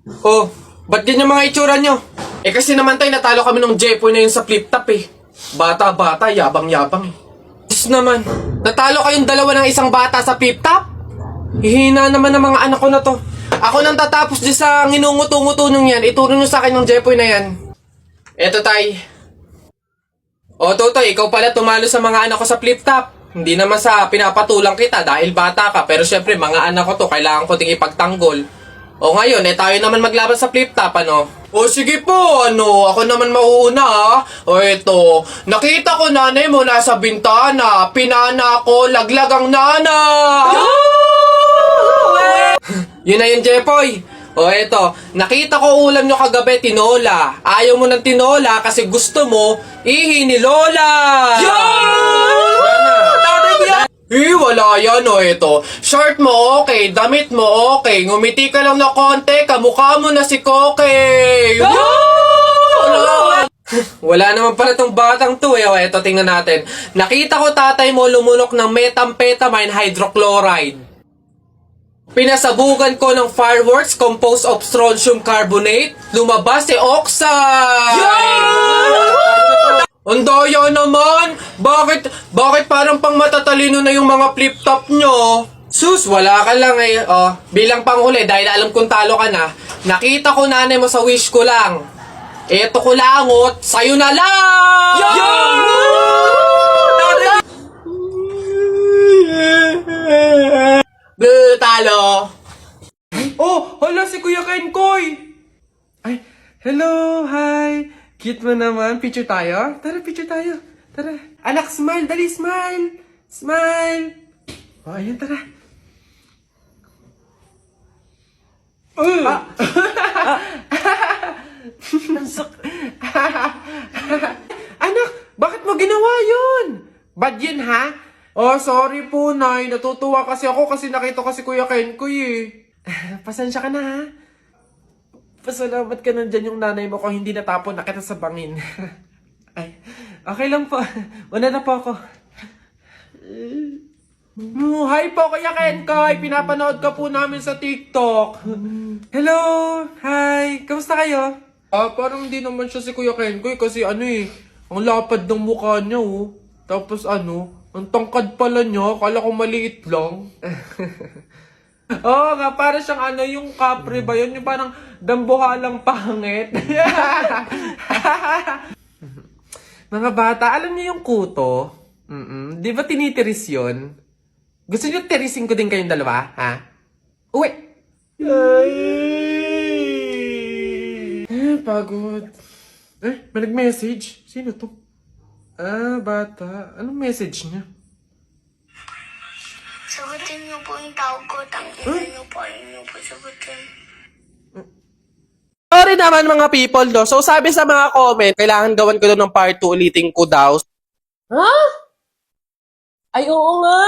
Oh, ba't ganyan mga itsura nyo? Eh kasi naman tayo natalo kami ng Jepoy na yun sa flip top eh. Bata-bata, yabang-yabang eh. Diyos naman, natalo kayong dalawa ng isang bata sa flip top? Hihina naman ng mga anak ko na to. Ako nang tatapos dyan sa nginunguto-nguto nyo yan, ituro nyo sa akin ng Jepoy na yan. Eto tay. O Totoy, ikaw pala tumalo sa mga anak ko sa flip top. Hindi naman sa pinapatulang kita dahil bata ka, pero syempre mga anak ko to, kailangan ko ting ipagtanggol. O ngayon, tayo naman maglaban sa flip top, ano? O sige po, ako naman mauuna ha. O eto, nakita ko nanay mo nasa bintana, pinana ko, laglag ang nana. Yun na yun, Jepoy. O eto, nakita ko ulam nyo kagabi, tinola. Ayaw mo ng tinola kasi gusto mo, ihi ni Lola. Wala yan o ito. Shirt mo okay, damit mo okay, ngumiti ka lang na konti, kamukha mo na si Koke. Wala naman pala tong batang to eh. O eto, tingnan natin. Nakita ko tatay mo lumunok ng methamphetamine hydrochloride. Pinasabugan ko ng fireworks composed of strontium carbonate. Lumabas si oxide! Ang daya naman! Bakit parang pang matatalino na yung mga flip-top nyo? Sus, wala ka lang eh. Oh, bilang panghuli, dahil alam kong talo ka na, nakita ko nanay mo sa wish ko lang. Eto ko langot, sa'yo na lang! Talo! Oh, hala si Kuya Kenkoy! Ay, hello, hi! Cute mo naman. Picture tayo? Tara, picture tayo. Tara. Anak, smile. Dali, smile. Smile. O, ayun, tara. Anak, bakit mo ginawa yun? Bad yun, ha? Oh, sorry po, Nay. Natutuwa kasi ako kasi nakita ko si Kuya Kenkoy, eh. Pasensya ka na, ha? Pasalamat ka nandyan yung nanay mo kung hindi natapon na kita sa bangin. Ay, okay lang po. Una na po ako. Hi po, Kuya Kenkoy. Pinapanood ka po namin sa TikTok. Hello. Hi. Kamusta kayo? Parang hindi naman siya si Kuya Kenkoy kasi ang lapad ng mukha niya, oh. Tapos ang tangkad pala niya. Kala ko maliit lang. Oo nga, para siyang yung kapre ba yun? Yung parang dambuhalang pangit. Mga bata, alam niyo yung kuto? Di ba tinitiris yun? Gusto niyo tirisin ko din kayong dalawa, ha? Uwi! Pagod. May nag-message? Sino to? Bata. Anong message niya? Sagutin niyo po yung tawag ko. Tangina niyo po. Ayun niyo po sagutin. Sorry naman mga people, no? So sabi sa mga comment, kailangan gawan ko daw ng part 2, ulitin ko daw. Ha? Ay, oo nga!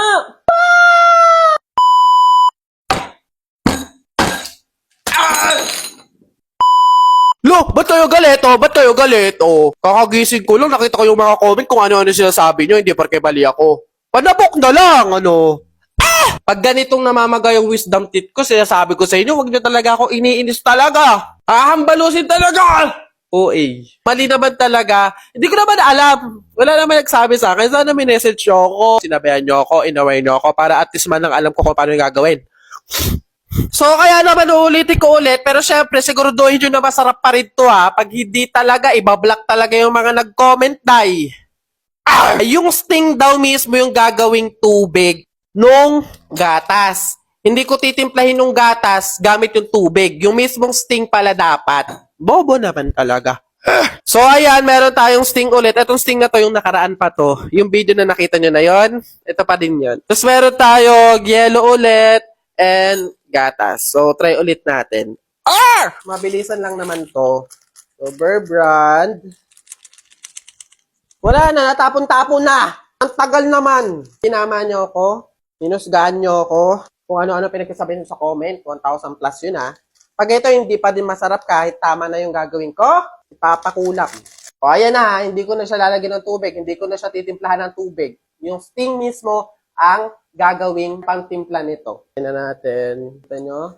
Lo, ba't kayo galito? Ba't kayo galito? Kakagising ko lang, nakita ko yung mga comment kung ano-ano sinasabi nyo, hindi porke bali ako. Panabok na lang, Pag ganitong namamaga yung wisdom teeth ko, sinasabi ko sa inyo, huwag nyo talaga ako iniinis talaga. Hahambalusin talaga! OA. Mali naman talaga. Hindi ko naman alam. Wala naman nagsabi sa akin. Sana minessage nyo ako, sinabihan nyo ako, inaway nyo ako, para at least man lang alam ko kung paano yung gagawin. So, kaya naman uulitin ko ulit, pero syempre, siguraduhin nyo na masarap pa rin to, ha. Pag hindi talaga, ibablock talaga yung mga nag-comment, day. Yung sting daw mismo yung gagawing tubig nung gatas. Hindi ko titimplahin nung gatas gamit yung tubig. Yung mismong sting pala dapat. Bobo naman talaga. So, ayan, meron tayong sting ulit. Itong sting na to, yung nakaraan pa to. Yung video na nakita nyo na yon, ito pa din yon. Tapos meron tayo yellow ulit and gatas. So, try ulit natin. Mabilisan lang naman to. So, Burr Brand. Wala na, natapon-tapon na. Ang tagal naman. Sinama nyo ako. Minusgahan nyo ako. Kung ano-ano pinagkasabi nyo sa comment. 1,000 plus yun, ha. Pag ito hindi pa din masarap kahit tama na yung gagawin ko, ipapakulap. O, ayan na, ha. Hindi ko na siya lalagyan ng tubig. Hindi ko na siya titimplahan ng tubig. Yung sting mismo ang gagawing pangtimpla nito. Tignan natin. Tignan nyo.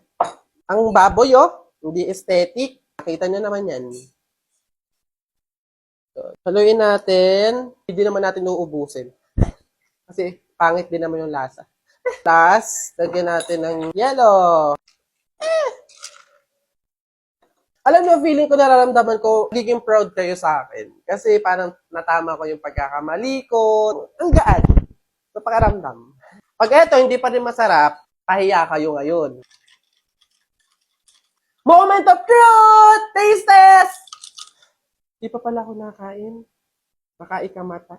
Ang baboy, oh. Hindi aesthetic. Nakita nyo naman yan. So, haluin natin. Hindi naman natin uubusin. Kasi pangit din naman yung lasa. Tapos, lagyan natin ng yellow. Alam nyo, feeling ko, nararamdaman ko, magiging proud kayo sa akin. Kasi parang natama ko yung pagkakamali ko. Ang gaan. Sa pakaramdam. Pag eto, hindi pa rin masarap, pahiya kayo ngayon. Moment of truth! Taste test! Di pa pala ako nakain. Baka ikamata.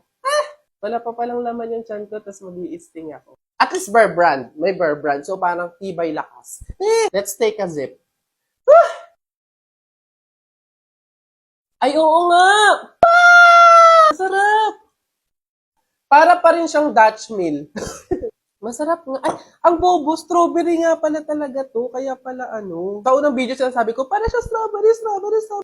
Wala pa palang laman yung chan ko, tapos mag-i-sting ako. At least Bear Brand. May Bear Brand. So parang tibay lakas. Let's take a sip. Ay, oo nga! Masarap! Para pa rin siyang Dutch Mill. Masarap nga. Ay, ang bobo, strawberry nga pala talaga to. Kaya pala Sa unang video sinasabi ko, para siya strawberry.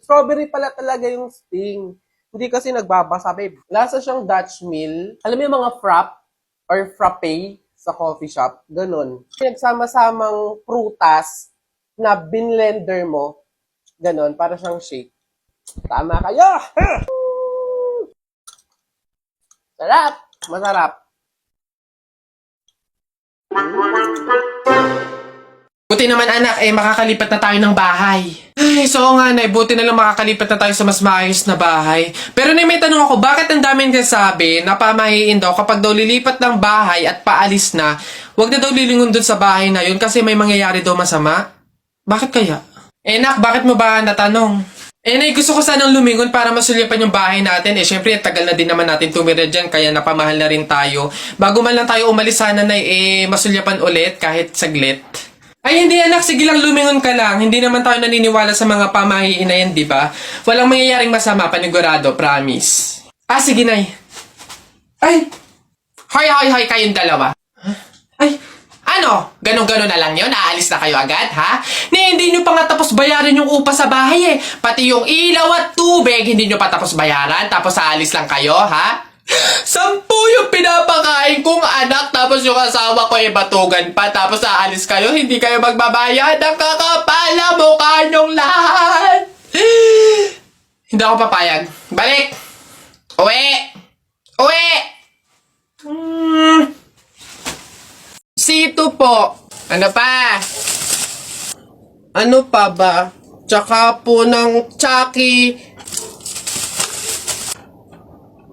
Strawberry pala talaga yung sting. Hindi kasi nagbabasa, babe. Lasa siyang Dutch Mill. Alam mo yung mga frap or frappe sa coffee shop? Ganon. Pinagsama-samang prutas na binlender mo. Ganon, para siyang shake. Tama kayo! Sarap! Masarap. Buti naman anak, makakalipat na tayo ng bahay. Ay, so nga nay, buti na lang makakalipat na tayo sa mas maayos na bahay. Pero may tanong ako, bakit ang daming nagsasabi na pamahiin daw kapag daw lilipat ng bahay at paalis na, wag na daw lilingon dun sa bahay na yun kasi may mangyayari daw masama? Bakit kaya? Nak, bakit mo ba natanong? Nay, gusto ko sanang lumingon para masulyapan yung bahay natin. Syempre, tagal na din naman natin tumira dyan, kaya napamahal na rin tayo. Bago man lang tayo umalis sana na masulyapan ulit kahit saglit. Ay, hindi anak, sige lang lumingon ka lang. Hindi naman tayo naniniwala sa mga pamahiin na yan, di ba? Walang mangyayaring masama, panigurado, promise. Sige nay. Ay! Hoy, kayong dalawa. Ay! Ano? Ganon-ganon na lang yun? Aalis na kayo agad, ha? Hindi nyo pa nga tapos bayaran yung upa sa bahay Pati yung ilaw at tubig, hindi nyo pa tapos bayaran, tapos aalis lang kayo, ha? 10 yung pinapakain kong anak, tapos yung asawa ko batugan pa, tapos aalis kayo, hindi kayo magbabayad. Ang kakapal na mukha nyong lahat. Hindi ako papayag. Balik! Uwi! Sito po. Ano pa? Ano pa ba? Tsaka po ng Chucky.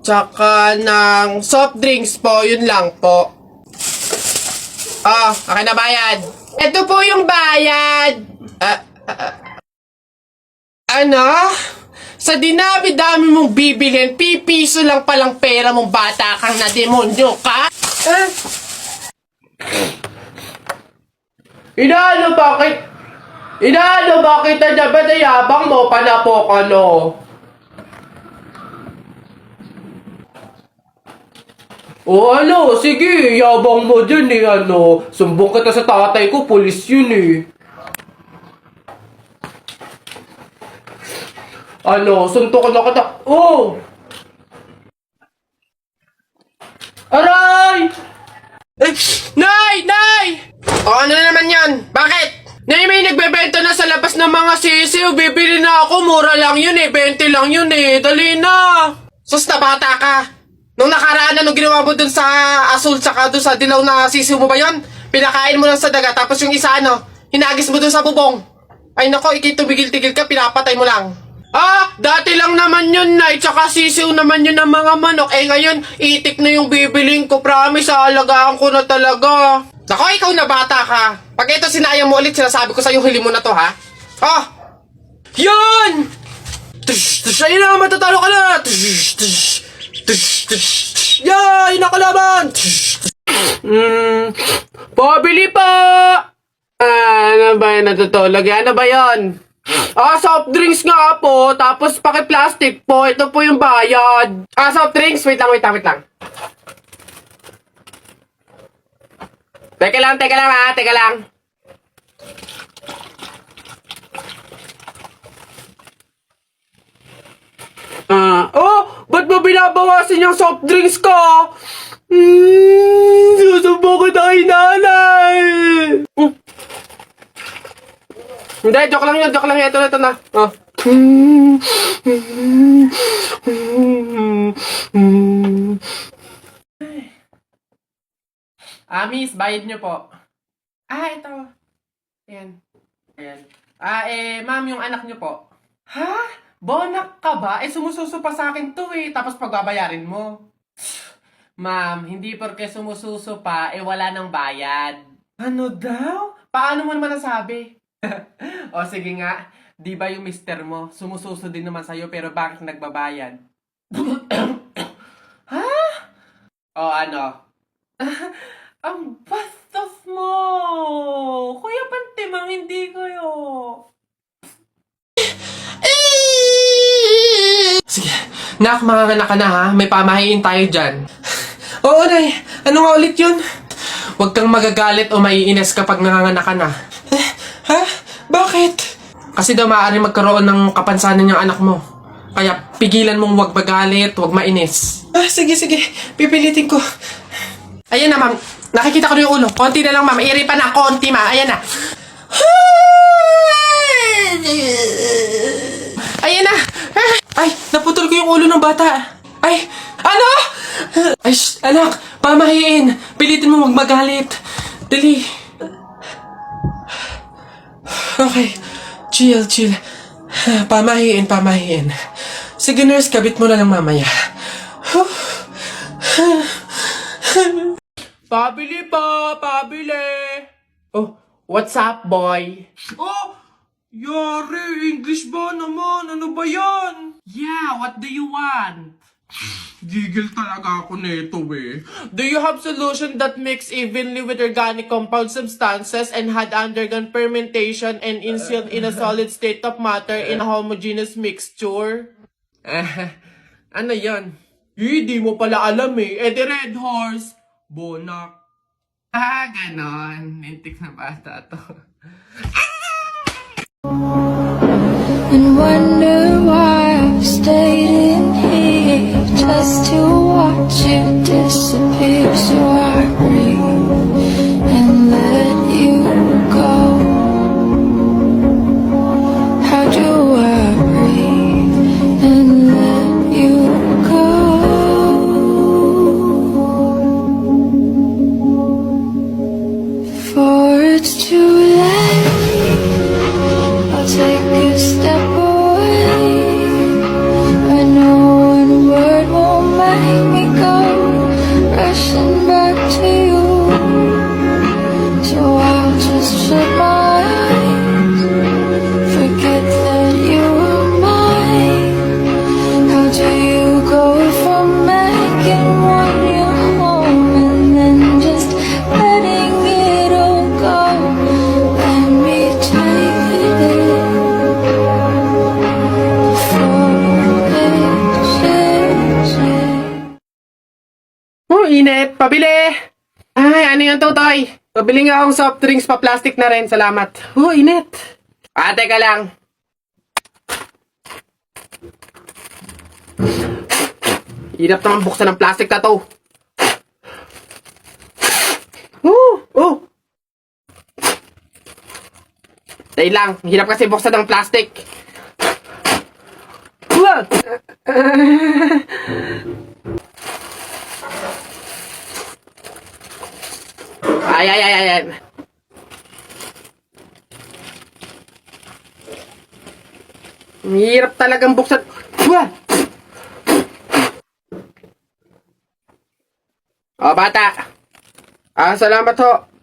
Tsaka ng soft drinks po. Yun lang po. Okay na bayad. Ito po yung bayad. Ano? Sa dinami-dami mong bibilhin, pipiso lang palang pera mong bata kang na demonyo ka? Inaano bakit na ba yabang mo panapok sige, yabang mo dyan sumbong kita sa tatay ko, pulis yun suntok na kita, aray! Nay! Ano na naman yan? Bakit? Nay, may nagbebenta na sa labas ng mga sisiw. Bibili na ako. Mura lang yun 20 lang yun Dali na. Sus, na bata ka. Nung nakaraan nung ginawa mo dun sa asul tsaka dun sa dilaw na sisiw mo ba yun? Pinakain mo lang sa daga. Tapos yung isa hinagis mo dun sa bubong. Ay nako, tumigil-tigil ka. Pinapatay mo lang. Dati lang naman yun, Nay. Tsaka sisiw naman yun ng mga manok. Ngayon, itik na yung bibiling ko. Promise, aalagaan ko na talaga. Nako, ikaw na bata ka. Pag ito sinayang mo ulit, sinasabi ko sa'yo, huli mo na to, ha? Yun! Ayun na, matatalo ka na! Yay! Nakalaban! Pabili pa! Ano ba yun natutulog? Ano ba yun? Soft drinks nga po, tapos paki-plastic po. Ito po yung bayad. Soft drinks. Wait lang. Teka lang. Ba't mo binabawasan yung soft drinks ko? Susubo ko na kay nanay. Hindi, joke lang yun. Ito na. Oh. Miss, bayad niyo po. Ito. Ayan. Ma'am, yung anak niyo po. Ha? Bonak ka ba? Sumususo pa sa akin to tapos pagbabayarin mo. Ma'am, hindi porke sumususo pa, wala nang bayad. Ano daw? Paano mo naman nasabi? O sige nga, di ba yung mister mo, sumususo din naman sa'yo pero bakit nagbabayad? Ha? O ano? Ang bastos mo! Kuya Pantimang, hindi kayo. Sige, nak, manganganak ka na ha. May pamahiin tayo dyan. Oo, Nay. Ano nga ulit yun? Huwag kang magagalit o maiinis kapag nanganganak ka na. Ha? Bakit? Kasi daw maaari magkaroon ng kapansanan yung anak mo. Kaya pigilan mong huwag magalit, huwag mainis. Sige. Pipilitin ko. Ayan na, ma'am. Nakikita ko na yung ulo. Konti na lang, ma'am. Iri pa na. Konti, ma'am. Ayan na. Ayan na. Ay, naputol ko yung ulo ng bata. Ay, ano? Ay, anak. Pamahiin. Pilitin mo huwag magalit. Dali. Okay. Chill. Pamahiin. Sige, nurse. Kabit mo na lang mamaya. Pabili. Oh, what's up, boy? Oh, yari, English ba naman? Ano ba yan? Yeah, what do you want? Gigil talaga ako nito Do you have solution that mix evenly with organic compound substances and had undergone fermentation and instilled in a solid state of matter in a homogeneous mixture? Ano yan? Hindi mo pala alam the Red Horse. Bonak. Ganon. Nintik na bata to. And wonder why I've stayed in here just to watch you disappear. So I breathe and let you go. How do I breathe and let you go? Before it's too late, I'll take a step away. I know one word won't make me go rushing back to you. So I'll just shut my eyes, forget that you were mine. How do you go from making one your home and then just letting it all go? Let me take it in before it changes. Oh, init. Pabili! Ay, ano yung tutoy? Pabili nga akong soft drinks pa plastic na rin. Salamat. Oh, init. Teka lang. Hirap naman buksan ng plastic na to. Oh! Dahil lang, hirap kasi buksan ng plastic. Ay. Hirap talagang buksan. Bata. Salamat ho.